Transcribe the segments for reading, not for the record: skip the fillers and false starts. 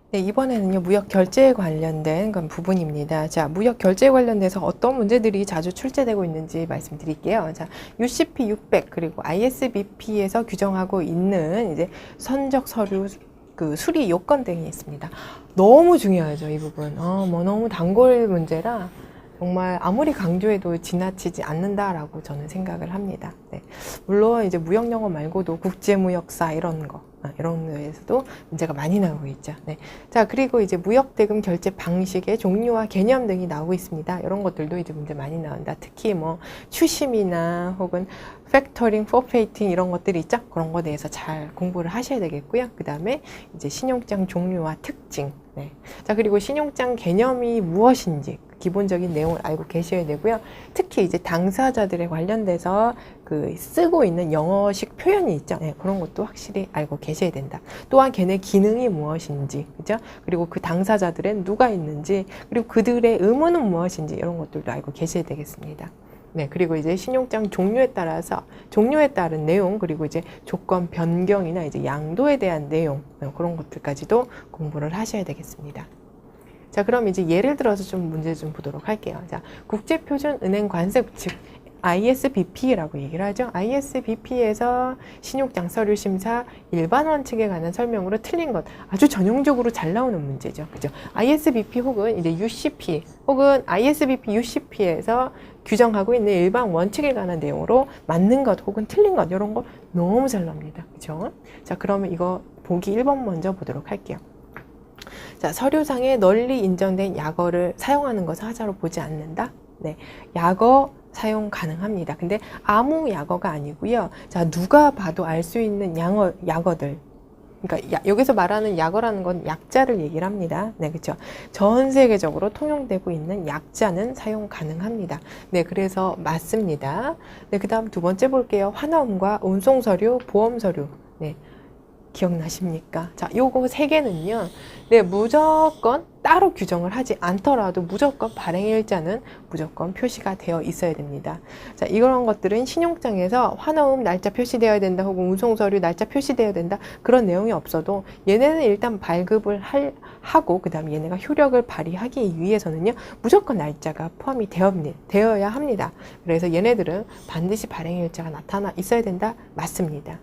네, 이번에는요, 무역 결제에 관련된 건 부분입니다. 자, 무역 결제에 관련돼서 어떤 문제들이 자주 출제되고 있는지 말씀드릴게요. 자, UCP 600 그리고 ISBP에서 규정하고 있는 이제 선적 서류 그 수리 요건 등이 있습니다. 너무 중요하죠, 이 부분. 뭐 너무 단골 문제라 정말 아무리 강조해도 지나치지 않는다라고 저는 생각을 합니다. 네. 물론 이제 무역 영어 말고도 국제무역사 이런 거, 이런 거에서도 문제가 많이 나오고 있죠. 네. 자, 그리고 이제 무역대금 결제 방식의 종류와 개념 등이 나오고 있습니다. 이런 것들도 이제 문제 많이 나온다. 특히 뭐 추심이나 혹은 팩터링, 포페이팅 이런 것들이 있죠. 그런 거에 대해서 잘 공부를 하셔야 되겠고요. 그 다음에 이제 신용장 종류와 특징. 네. 자, 그리고 신용장 개념이 무엇인지 기본적인 내용을 알고 계셔야 되고요. 특히 이제 당사자들에 관련돼서 그 쓰고 있는 영어식 표현이 있죠. 네, 그런 것도 확실히 알고 계셔야 된다. 또한 걔네 기능이 무엇인지, 그죠? 그리고 그 당사자들은 누가 있는지, 그리고 그들의 의무는 무엇인지 이런 것들도 알고 계셔야 되겠습니다. 네, 그리고 이제 신용장 종류에 따라서 종류에 따른 내용, 그리고 이제 조건 변경이나 이제 양도에 대한 내용, 그런 것들까지도 공부를 하셔야 되겠습니다. 자, 그럼 이제 예를 들어서 좀 문제 좀 보도록 할게요. 자, 국제표준은행관습, 즉 ISBP라고 얘기를 하죠. ISBP에서 신용장 서류 심사 일반 원칙에 관한 설명으로 틀린 것, 아주 전형적으로 잘 나오는 문제죠. 그죠? ISBP 혹은 이제 UCP 혹은 ISBP UCP에서 규정하고 있는 일반 원칙에 관한 내용으로 맞는 것 혹은 틀린 것 이런 거 너무 잘 나옵니다. 그죠? 자, 그러면 이거 보기 1번 먼저 보도록 할게요. 자, 서류상에 널리 인정된 약어를 사용하는 것을 하자로 보지 않는다. 네, 약어 사용 가능합니다. 근데 아무 약어가 아니고요. 자, 누가 봐도 알 수 있는 약어들. 그러니까 여기서 말하는 약어라는 건 약자를 얘기를 합니다. 네, 그렇죠. 전 세계적으로 통용되고 있는 약자는 사용 가능합니다. 네, 그래서 맞습니다. 네, 그다음 두 번째 볼게요. 환화음과 운송 서류, 보험 서류. 네. 기억나십니까? 자, 요거 세 개는요, 네, 무조건 따로 규정을 하지 않더라도 무조건 발행일자는 무조건 표시가 되어 있어야 됩니다. 자, 이런 것들은 신용장에서 환호음 날짜 표시되어야 된다, 혹은 운송서류 날짜 표시되어야 된다, 그런 내용이 없어도 얘네는 일단 발급을 하고, 그 다음 얘네가 효력을 발휘하기 위해서는요, 무조건 날짜가 포함이 되어야 합니다. 그래서 얘네들은 반드시 발행일자가 나타나 있어야 된다? 맞습니다.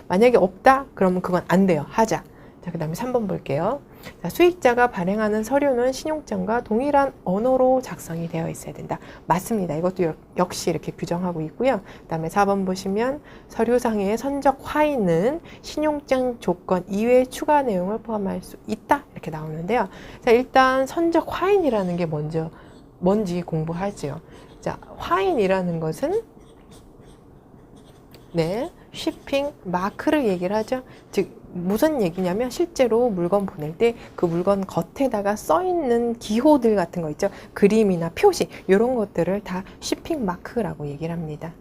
만약에 없다? 그러면 그건 안 돼요. 하자. 자, 그 다음에 3번 볼게요. 자, 수익자가 발행하는 서류는 신용장과 동일한 언어로 작성이 되어 있어야 된다. 맞습니다. 이것도 역시 이렇게 규정하고 있고요. 그 다음에 4번 보시면 서류상의 선적 화인은 신용장 조건 이외의 추가 내용을 포함할 수 있다. 이렇게 나오는데요. 자, 일단 선적 화인이라는 게 뭔지 공부하지요. 자, 화인이라는 것은 네, shipping 마크를 얘기를 하죠. 즉 무슨 얘기냐면 실제로 물건 보낼 때 그 물건 겉에다가 써 있는 기호들 같은 거 있죠. 그림이나 표시 이런 것들을 다 shipping 마크라고 얘기를 합니다.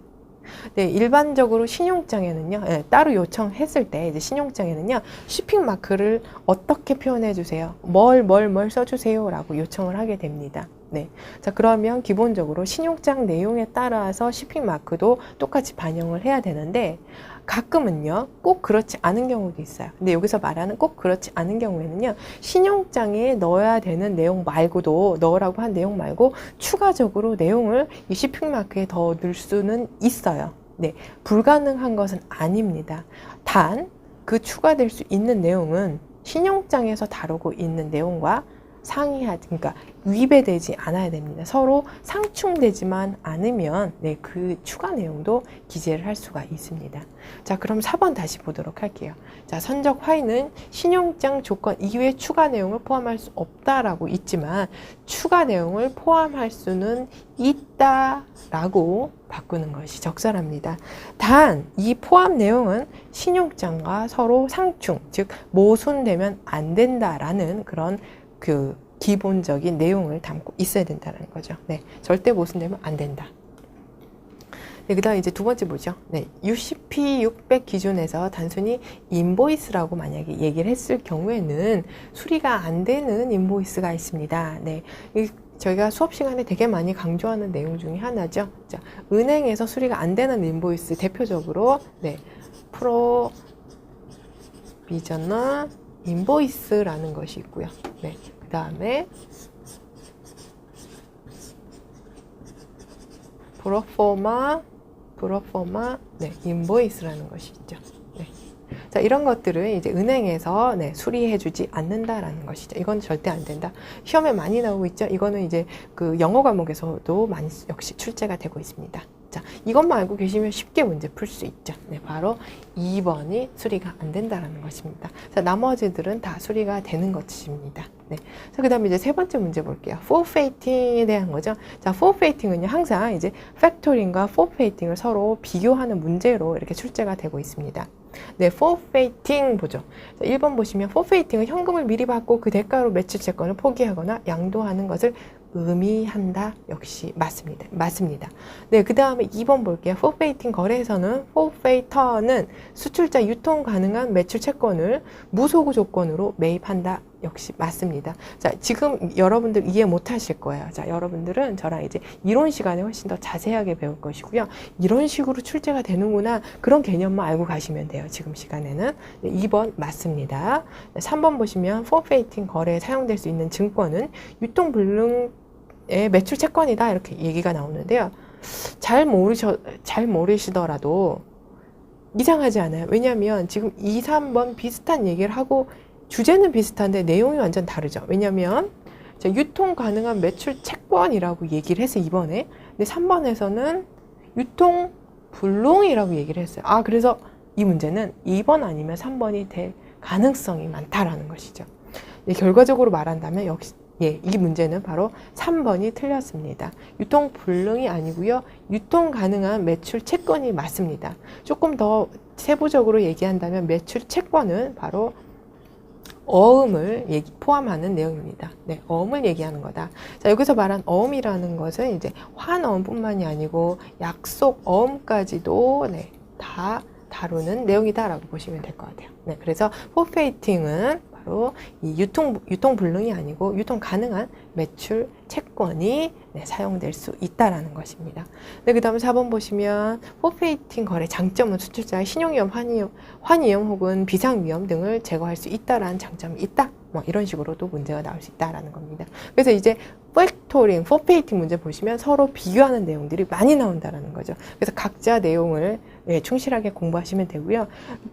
네, 일반적으로 신용장에는요, 네, 따로 요청했을 때 이제 신용장에는요, shipping 마크를 어떻게 표현해 주세요? 뭘 써주세요? 라고 요청을 하게 됩니다. 네. 자, 그러면 기본적으로 신용장 내용에 따라서 shipping 마크도 똑같이 반영을 해야 되는데, 가끔은요, 꼭 그렇지 않은 경우도 있어요. 근데 여기서 말하는 꼭 그렇지 않은 경우에는요, 신용장에 넣어야 되는 내용 말고도, 넣으라고 한 내용 말고, 추가적으로 내용을 이 shipping 마크에 더 넣을 수는 있어요. 네. 불가능한 것은 아닙니다. 단, 그 추가될 수 있는 내용은 신용장에서 다루고 있는 내용과 그러니까 위배되지 않아야 됩니다. 서로 상충되지만 않으면 네, 그 추가 내용도 기재를 할 수가 있습니다. 자, 그럼 4번 다시 보도록 할게요. 자, 선적 화인은 신용장 조건 이외의 추가 내용을 포함할 수 없다라고 있지만 추가 내용을 포함할 수는 있다라고 바꾸는 것이 적절합니다. 단, 이 포함 내용은 신용장과 서로 상충, 즉 모순되면 안 된다라는 그런 그 기본적인 내용을 담고 있어야 된다는 거죠. 네, 절대 모순되면 안 된다. 네, 그 다음 이제 두 번째 뭐죠? 네, UCP 600 기준에서 단순히 인보이스라고 만약에 얘기를 했을 경우에는 수리가 안 되는 인보이스가 있습니다. 네, 저희가 수업 시간에 되게 많이 강조하는 내용 중에 하나죠. 자, 은행에서 수리가 안 되는 인보이스 대표적으로 네, 프로비저널 인보이스라는 것이 있고요. 네, 그 다음에 프로포마, 네, 인보이스라는 것이 있죠. 네. 자, 이런 것들을 이제 은행에서 네, 수리해주지 않는다라는 것이죠. 이건 절대 안 된다. 시험에 많이 나오고 있죠. 이거는 이제 그 영어 과목에서도 많이 역시 출제가 되고 있습니다. 자, 이것만 알고 계시면 쉽게 문제 풀 수 있죠. 네, 바로 2번이 수리가 안 된다라는 것입니다. 자, 나머지들은 다 수리가 되는 것입니다. 네. 자, 그 다음에 이제 세 번째 문제 볼게요. forfeiting에 대한 거죠. 자, forfeiting은요, 항상 이제 factoring과 forfeiting을 서로 비교하는 문제로 이렇게 출제가 되고 있습니다. 네, forfeiting 보죠. 자, 1번 보시면 forfeiting은 현금을 미리 받고 그 대가로 매출 채권을 포기하거나 양도하는 것을 의미한다. 역시 맞습니다. 네, 그 다음에 2번 볼게요. forfeiting 거래에서는 forfeiter는 수출자 유통 가능한 매출 채권을 무소구 조건으로 매입한다. 역시 맞습니다. 자, 지금 여러분들 이해 못 하실 거예요. 자, 여러분들은 저랑 이제 이론 시간에 훨씬 더 자세하게 배울 것이고요. 이런 식으로 출제가 되는구나. 그런 개념만 알고 가시면 돼요. 지금 시간에는. 네, 2번 맞습니다. 네, 3번 보시면 forfeiting 거래에 사용될 수 있는 증권은 유통불능의 매출 채권이다. 이렇게 얘기가 나오는데요. 잘 모르시더라도 이상하지 않아요. 왜냐하면 지금 2, 3번 비슷한 얘기를 하고 주제는 비슷한데 내용이 완전 다르죠. 왜냐하면 유통 가능한 매출 채권이라고 얘기를 했어요. 2번에. 근데 3번에서는 유통 불능이라고 얘기를 했어요. 아, 그래서 이 문제는 2번 아니면 3번이 될 가능성이 많다라는 것이죠. 결과적으로 말한다면 역시 이 문제는 바로 3번이 틀렸습니다. 유통 불능이 아니고요. 유통 가능한 매출 채권이 맞습니다. 조금 더 세부적으로 얘기한다면 매출 채권은 바로 어음을 포함하는 내용입니다. 네, 어음을 얘기하는 거다. 자, 여기서 말한 어음이라는 것은 이제 환어음뿐만이 아니고 약속 어음까지도 네, 다 다루는 내용이다라고 보시면 될 것 같아요. 네, 그래서 forfeiting은 바로 이 유통 불능이 아니고 유통 가능한 매출 채권이 네, 사용될 수 있다라는 것입니다. 네, 그 다음에 4번 보시면 forfeiting 거래 장점은 수출자의 신용위험, 환위험 혹은 비상위험 등을 제거할 수 있다라는 장점이 있다. 뭐 이런 식으로도 문제가 나올 수 있다라는 겁니다. 그래서 이제 팩토링, forfeiting 문제 보시면 서로 비교하는 내용들이 많이 나온다라는 거죠. 그래서 각자 내용을 충실하게 공부하시면 되고요.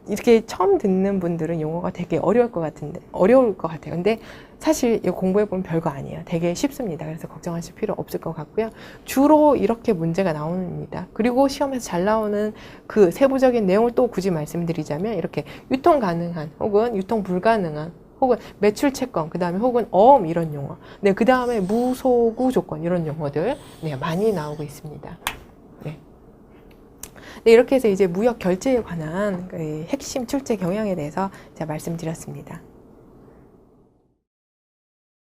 이렇게 처음 듣는 분들은 용어가 되게 어려울 것 같아요. 근데 사실 이거 공부해보면 별거 아니에요. 되게 쉽습니다. 그래서 걱정하실 필요 없을 것 같고요. 주로 이렇게 문제가 나옵니다. 그리고 시험에서 잘 나오는 그 세부적인 내용을 또 굳이 말씀드리자면 이렇게 유통 가능한 혹은 유통 불가능한 혹은 매출 채권, 그 다음에 혹은 어음 이런 용어, 네, 그 다음에 무소구 조건 이런 용어들 네, 많이 나오고 있습니다. 네. 네, 이렇게 해서 이제 무역 결제에 관한 그 핵심 출제 경향에 대해서 제가 말씀드렸습니다.